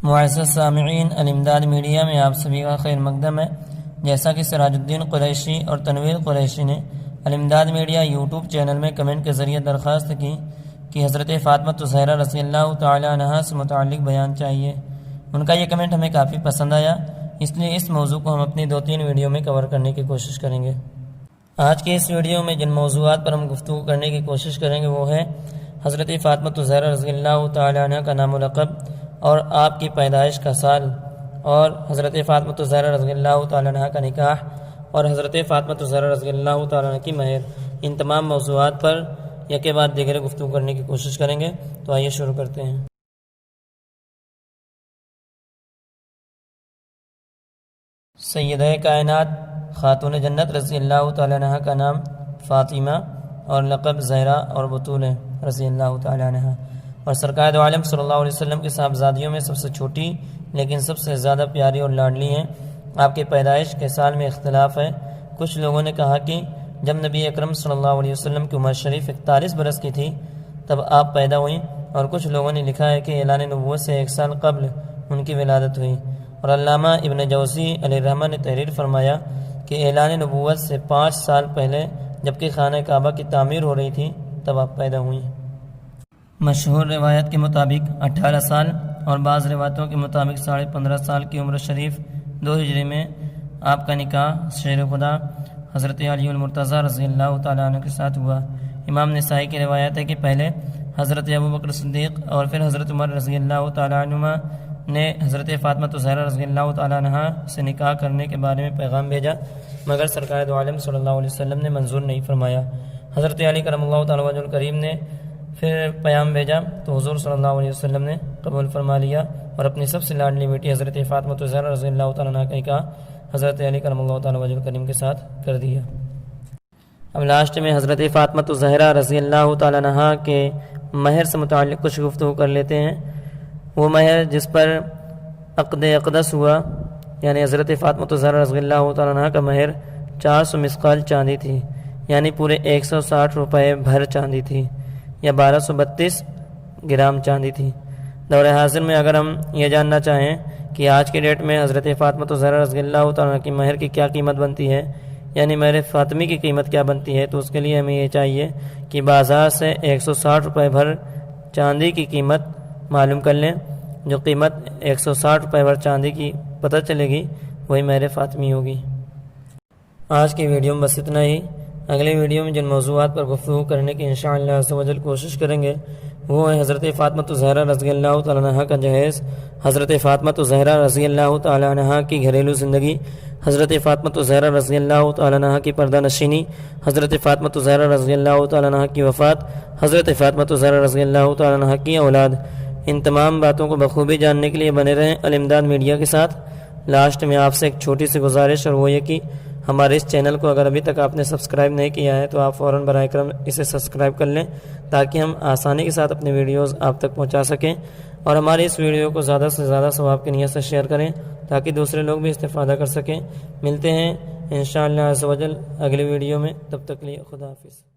معزز سامعین، الامداد میڈیا میں آپ سبھی کا خیر مقدم ہے۔ جیسا کہ سراج الدین قریشی اور تنویر قریشی نے الامداد میڈیا یوٹیوب چینل میں کمنٹ کے ذریعے درخواست کی کہ حضرت فاطمہ الزہرا رضی اللہ تعالی عنہا سے متعلق بیان چاہیے۔ ان کا یہ کمنٹ ہمیں کافی پسند آیا، اس لیے اس موضوع کو ہم اپنی 2-3 ویڈیو میں کور کرنے کی کوشش کریں گے۔ آج کے اس ویڈیو میں جن موضوعات پر ہم گفتگو کرنے کی کوشش کریں گے وہ ہے حضرت فاطمہ الزہرا رضی اللہ تعالی عنہا کا نام و لقب اور آپ کی پیدائش کا سال، اور حضرت فاطمہ الزہرا رضی اللہ تعالی عنہا کا نکاح اور حضرت فاطمہ الزہرا رضی اللہ تعالی عنہا کی مہر۔ ان تمام موضوعات پر یکے بعد دیگر گفتگو کرنے کی کوشش کریں گے، تو آئیے شروع کرتے ہیں۔ سیدہ کائنات خاتون جنت رضی اللہ تعالی عنہا کا نام فاطمہ اور لقب زہرا اور بطول رضی اللہ تعالی عنہا، اور سرکار دو عالم صلی اللہ علیہ وسلم کی صاحبزادیوں میں سب سے چھوٹی لیکن سب سے زیادہ پیاری اور لاڈلی ہیں۔ آپ کے پیدائش کے سال میں اختلاف ہے۔ کچھ لوگوں نے کہا کہ جب نبی اکرم صلی اللہ علیہ وسلم کی عمر شریف 41 برس کی تھی تب آپ پیدا ہوئیں، اور کچھ لوگوں نے لکھا ہے کہ اعلان نبوت سے 1 سال قبل ان کی ولادت ہوئی، اور علامہ ابن جوزی علیہ الرحمہ نے تحریر فرمایا کہ اعلان نبوت سے 5 سال پہلے جبکہ خانہ کعبہ کی تعمیر ہو رہی تھی تب آپ پیدا ہوئیں۔ مشہور روایت کے مطابق 18 سال اور بعض روایتوں کے مطابق 15.5 سال کی عمر شریف 2 ہجری میں آپ کا نکاح شیر خدا حضرت علی المرتضیٰ رضی اللہ تعالیٰ عنہ کے ساتھ ہوا۔ امام نسائی کی روایت ہے کہ پہلے حضرت ابوبکر صدیق اور پھر حضرت عمر رضی اللہ تعالیٰ عنہ نے حضرت فاطمہ الزہرا رضی اللہ تعالیٰ عنہ سے نکاح کرنے کے بارے میں پیغام بھیجا، مگر سرکار دو عالم صلی اللہ علیہ وسلم نے منظور نہیں فرمایا۔ حضرت علی کرم اللہ تعالیٰ وجہ الکریم نے پھر پیام بھیجا تو حضور صلی اللہ علیہ وسلم نے قبول فرما لیا اور اپنی سب سے لاڈلی بیٹی حضرت فاطمہ الزہرا رضی اللہ تعالیٰ عنہ کا نکاح حضرت علی کرم اللہ تعالیٰ وجہ الکریم کے ساتھ کر دیا۔ اب لاسٹ میں حضرت فاطمہ الزہرا رضی اللہ تعالیٰ عنہ کے مہر سے متعلق کچھ گفتگو کر لیتے ہیں۔ وہ مہر جس پر عقد اقدس ہوا، یعنی حضرت فاطمہ الزہرا رضی اللہ تعالیٰ عنہ کا مہر 400 مثقال چاندی تھی، یعنی پورے 160 روپے بھر چاندی تھی، یا 1232 گرام چاندی تھی۔ دور حاضر میں اگر ہم یہ جاننا چاہیں کہ آج کے ڈیٹ میں حضرت فاطمہ الزہرا رضی اللہ تعالیٰ عنہ کی مہر کی کیا قیمت بنتی ہے، یعنی مہر فاطمی کی قیمت کیا بنتی ہے، تو اس کے لیے ہمیں یہ چاہیے کہ بازار سے 160 روپے بھر چاندی کی قیمت معلوم کر لیں۔ جو قیمت 160 روپے بھر چاندی کی پتہ چلے گی وہی مہر فاطمی ہوگی۔ آج کی ویڈیو میں بس اتنا ہی۔ اگلے ویڈیو میں جن موضوعات پر گفتگو کرنے کی انشاءاللہ عز و جل کوشش کریں گے وہ ہے حضرت فاطمہ الزہرا رضی اللہ تعالیٰ عنہ کا جہیز، حضرت فاطمہ الزہرا رضی اللہ تعالیٰ عنہ کی گھریلو زندگی، حضرت فاطمہ الزہرا رضی اللہ تعالیٰ عنہ کی پردہ نشینی، حضرت فاطمہ الزہرا رضی اللہ تعالیٰ عنہ کی وفات، حضرت فاطمہ الزہرا رضی اللہ تعالیٰ عنہ کی اولاد۔ ان تمام باتوں کو بخوبی جاننے کے لیے بنے رہیں الامداد میڈیا کے ساتھ۔ لاسٹ میں آپ سے ایک چھوٹی سی گزارش، اور وہ یہ کہ ہمارے اس چینل کو اگر ابھی تک آپ نے سبسکرائب نہیں کیا ہے تو آپ فوراً براہ کرم اسے سبسکرائب کر لیں تاکہ ہم آسانی کے ساتھ اپنے ویڈیوز آپ تک پہنچا سکیں، اور ہماری اس ویڈیو کو زیادہ سے زیادہ ثواب کی نیت سے شیئر کریں تاکہ دوسرے لوگ بھی استفادہ کر سکیں۔ ملتے ہیں انشاءاللہ عز و جل اگلی ویڈیو میں، تب تک لیے خدا حافظ۔